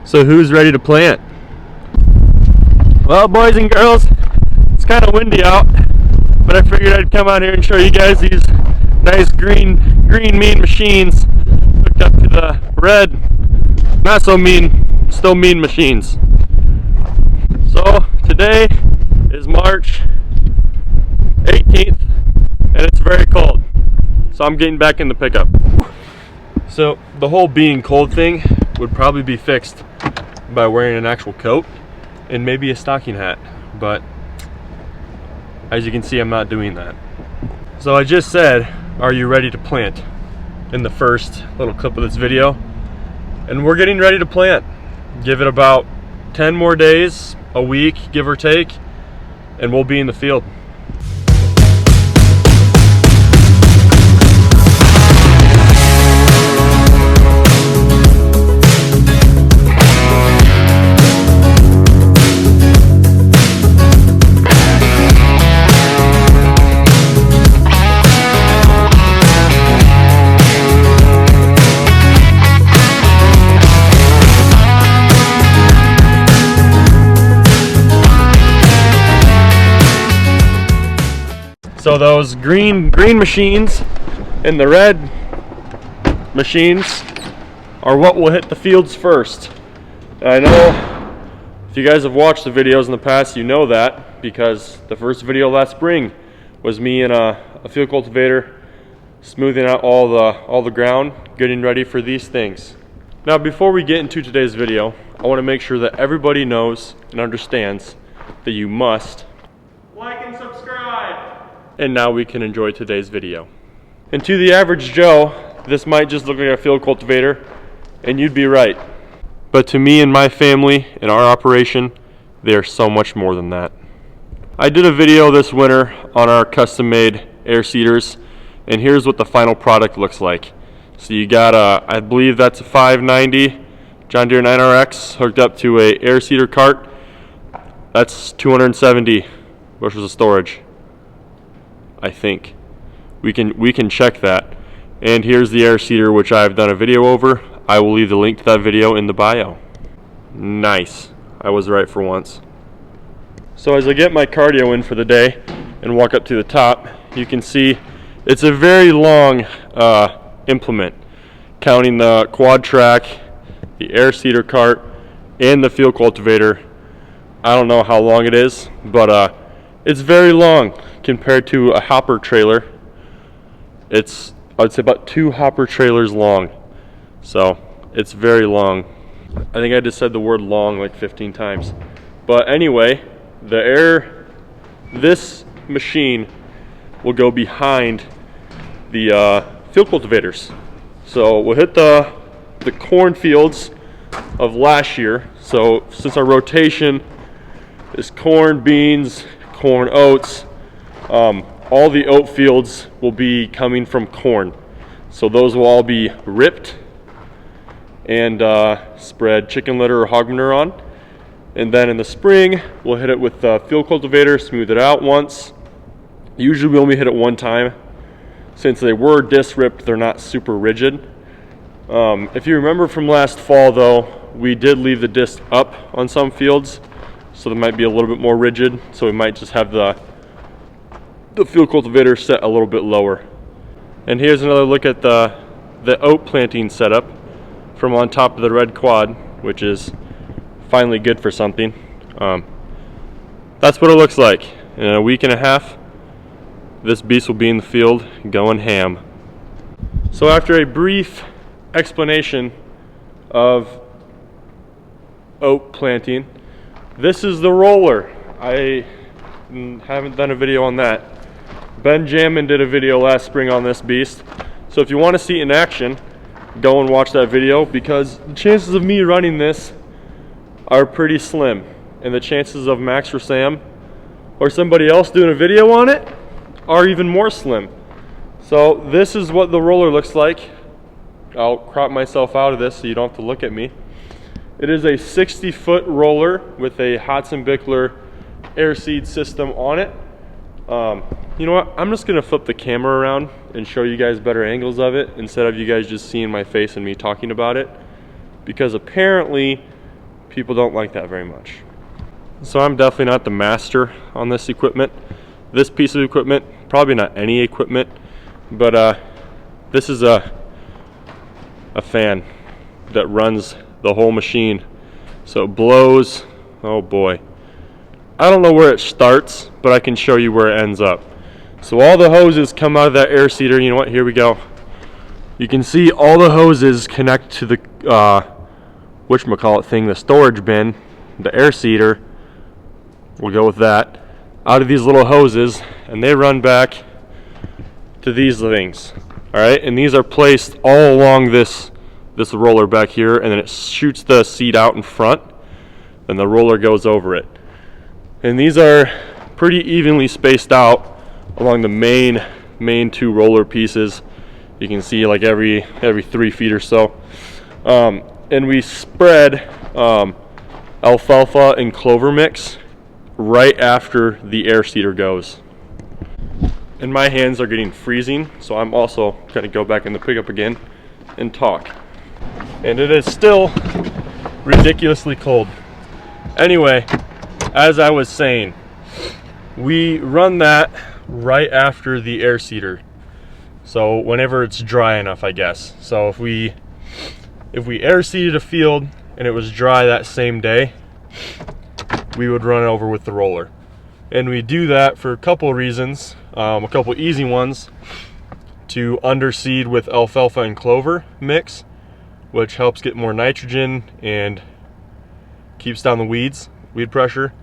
So who's ready to plant? Well, boys and girls, it's kind of windy out, but I figured I'd come out here and show you guys these nice green mean machines hooked up to the red, not so mean, still mean machines. So today is March 18th and it's very cold, so I'm getting back in the pickup. So the whole being cold thing would probably be fixed by wearing an actual coat and maybe a stocking hat, but as you can see, I'm not doing that. So I just said, are you ready to plant, in the first little clip of this video, and we're getting ready to plant. Give it about 10 more days, a week give or take, and we'll be in the field. So those green machines and the red machines are what will hit the fields first. And I know if you guys have watched the videos in the past, you know that, because the first video last spring was me and a field cultivator smoothing out all the ground, getting ready for these things. Now, before we get into today's video, I want to make sure that everybody knows and understands that you must like and subscribe. And now we can enjoy today's video. And to the average Joe, this might just look like a field cultivator, and you'd be right. But to me and my family and our operation, they are so much more than that. I did a video this winter on our custom-made air seeders, and here's what the final product looks like. So you got I believe that's a 590 John Deere 9RX hooked up to a air seeder cart. That's 270 bushels of storage, I think. We can check that. And here's the air seeder, which I've done a video over. I will leave the link to that video in the bio. Nice. I was right for once. So as I get my cardio in for the day and walk up to the top, you can see it's a very long implement, counting the quad track, the air seeder cart, and the field cultivator. I don't know how long it is, but it's very long compared to a hopper trailer. It's, I'd say, about 2 hopper trailers long. So it's very long. I think I just said the word long like 15 times. But anyway, this machine will go behind the field cultivators. So we'll hit the cornfields of last year. So since our rotation is corn, beans, corn, oats, all the oat fields will be coming from corn. So those will all be ripped and spread chicken litter or hog manure on. And then in the spring, we'll hit it with the field cultivator, smooth it out once. Usually we only hit it one time. Since they were disc ripped, they're not super rigid. If you remember from last fall though, we did leave the disc up on some fields, so they might be a little bit more rigid. So we might just have the field cultivator set a little bit lower. And here's another look at the oat planting setup from on top of the red quad, which is finally good for something. That's what it looks like. In a week and a half, this beast will be in the field going ham. So after a brief explanation of oat planting, this is the roller. I haven't done a video on that. Ben Jammin did a video last spring on this beast. So if you want to see it in action, go and watch that video, because the chances of me running this are pretty slim, and the chances of Max or Sam or somebody else doing a video on it are even more slim. So this is what the roller looks like. I'll crop myself out of this so you don't have to look at me. It is a 60-foot roller with a Hudson-Bickler air seed system on it. You know what, I'm just gonna flip the camera around and show you guys better angles of it instead of you guys just seeing my face and me talking about it, because apparently People don't like that very much. So I'm definitely not the master on this equipment. This piece of equipment, probably not any equipment, but this is a fan that runs the whole machine. So it blows, oh boy. I don't know where it starts, but I can show you where it ends up. So all the hoses come out of that air seeder. You know what, here we go. You can see all the hoses connect to the whatchamacallit thing, the storage bin, the air seeder. We'll go with that. Out of these little hoses, and they run back to these things. All right, and these are placed all along this roller back here, and then it shoots the seed out in front, and the roller goes over it. And these are pretty evenly spaced out along the main two roller pieces. You can see like every 3 feet or so. And we spread alfalfa and clover mix right after the air seeder goes. And my hands are getting freezing, so I'm also going to go back in the pickup again and talk. And it is still ridiculously cold. Anyway, as I was saying, we run that right after the air seeder. So whenever it's dry enough, I guess. So if we air seeded a field and it was dry that same day, we would run it over with the roller. And we do that for a couple of reasons, a couple easy ones: to underseed with alfalfa and clover mix, which helps get more nitrogen and keeps down the weed pressure.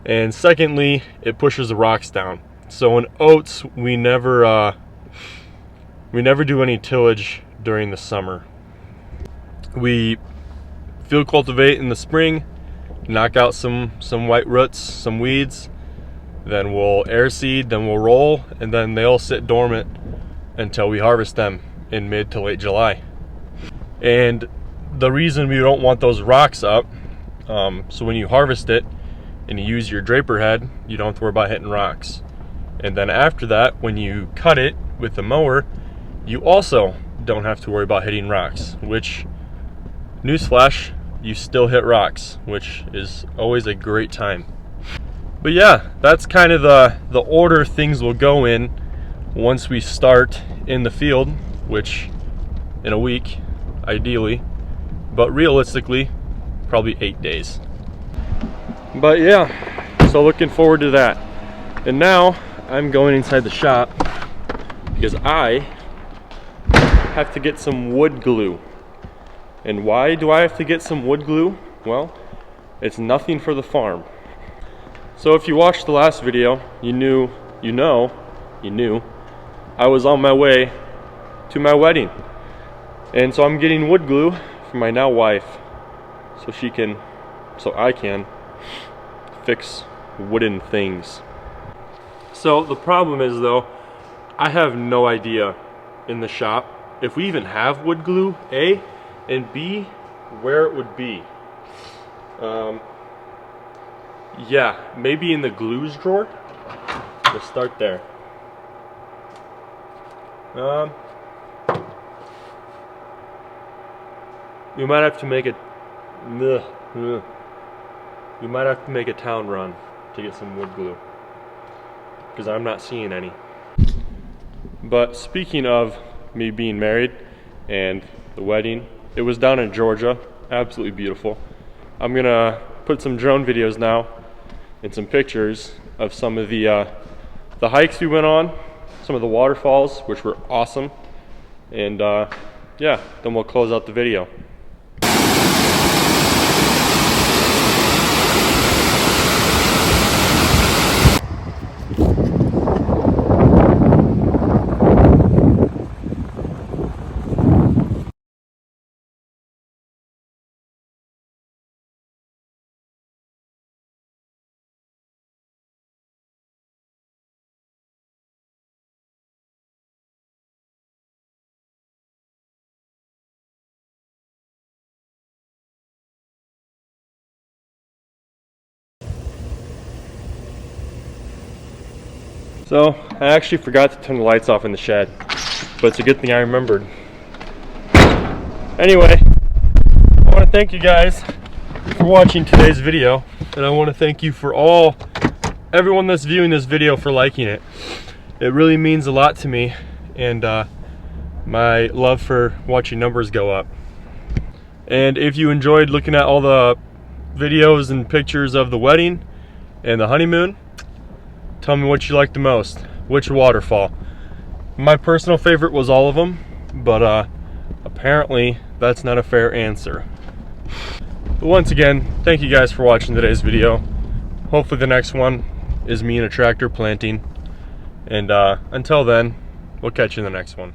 And secondly, it pushes the rocks down. So in oats, we never do any tillage during the summer. We field cultivate in the spring, knock out some white roots, some weeds, then we'll air seed, then we'll roll, and then they'll sit dormant until we harvest them in mid to late July. And the reason we don't want those rocks up, so when you harvest it and you use your draper head, you don't have to worry about hitting rocks. And then after that, when you cut it with the mower, you also don't have to worry about hitting rocks, which, newsflash, you still hit rocks, which is always a great time. But yeah, that's kind of the order things will go in once we start in the field, which in a week, ideally, but realistically, probably 8 days. But yeah, so looking forward to that. And now I'm going inside the shop because I have to get some wood glue. And why do I have to get some wood glue? Well, it's nothing for the farm. So if you watched the last video, you knew I was on my way to my wedding. And so I'm getting wood glue for my now wife so I can fix wooden things. So the problem is though, I have no idea in the shop if we even have wood glue, A, and B, where it would be. Yeah, maybe in the glues drawer. Let's start there. We might have to make a town run to get some wood glue, because I'm not seeing any. But speaking of me being married and the wedding, it was down in Georgia, absolutely beautiful. I'm gonna put some drone videos now and some pictures of some of the hikes we went on, some of the waterfalls, which were awesome, and yeah, then we'll close out the video. So, I actually forgot to turn the lights off in the shed, but it's a good thing I remembered. Anyway, I want to thank you guys for watching today's video, and I want to thank you for everyone that's viewing this video for liking it. It really means a lot to me, and my love for watching numbers go up. And if you enjoyed looking at all the videos and pictures of the wedding and the honeymoon, tell me what you liked the most. Which waterfall? My personal favorite was all of them, but apparently that's not a fair answer. But once again, thank you guys for watching today's video. Hopefully the next one is me in a tractor planting. And until then, we'll catch you in the next one.